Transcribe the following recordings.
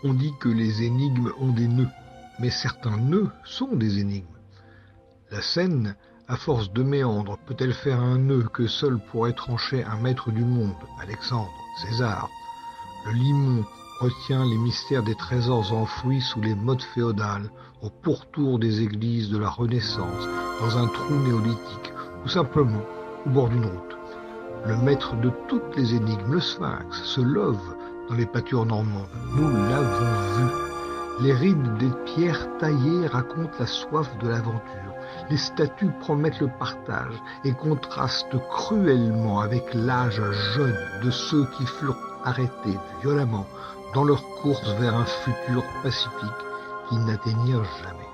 On dit que les énigmes ont des nœuds, mais certains nœuds sont des énigmes. La Seine, à force de méandres, peut-elle faire un nœud que seul pourrait trancher un maître du monde, Alexandre, César? Le limon retient les mystères des trésors enfouis sous les mottes féodales, au pourtour des églises de la Renaissance, dans un trou néolithique, ou simplement au bord d'une route. Le maître de toutes les énigmes, le Sphinx, se love dans les pâtures normandes. Nous l'avons vu. Les rides des pierres taillées racontent la soif de l'aventure. Les statues promettent le partage et contrastent cruellement avec l'âge jeune de ceux qui furent arrêtés violemment dans leur course vers un futur pacifique qu'ils n'atteignirent jamais.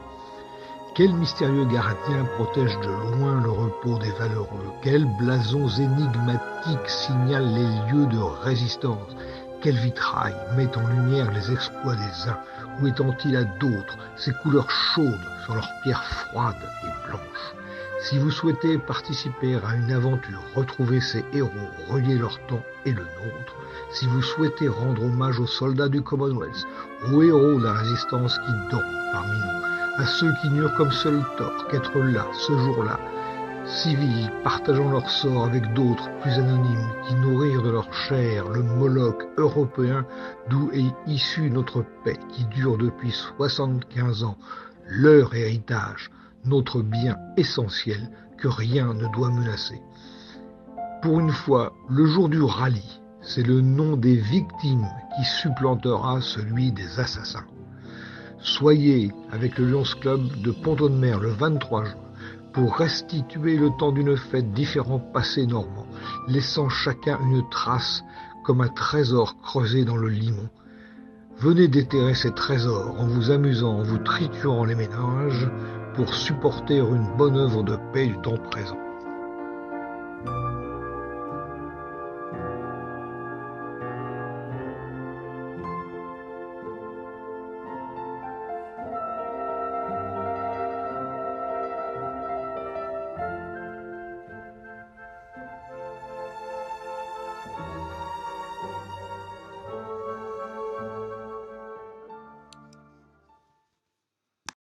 Quel mystérieux gardien protège de loin le repos des valeureux? Quels blasons énigmatiques signalent les lieux de résistance? Quel vitrail met en lumière les exploits des uns? Où étend-il à d'autres ces couleurs chaudes sur leurs pierres froides et blanches? Si vous souhaitez participer à une aventure, retrouver ces héros, relier leur temps et le nôtre, si vous souhaitez rendre hommage aux soldats du Commonwealth, aux héros de la résistance qui dorment parmi nous, à ceux qui n'eurent comme seul tort qu'être là, ce jour-là, civils partageant leur sort avec d'autres plus anonymes qui nourrirent de leur chair le Moloch européen d'où est issue notre paix qui dure depuis 75 ans, leur héritage, notre bien essentiel que rien ne doit menacer. Pour une fois, le jour du rallye, c'est le nom des victimes qui supplantera celui des assassins. Soyez avec le Lions Club de Pont-de-Mer le 23 juin pour restituer le temps d'une fête différents passés normands, laissant chacun une trace comme un trésor creusé dans le limon. Venez déterrer ces trésors en vous amusant, en vous triturant les méninges pour supporter une bonne œuvre de paix du temps présent.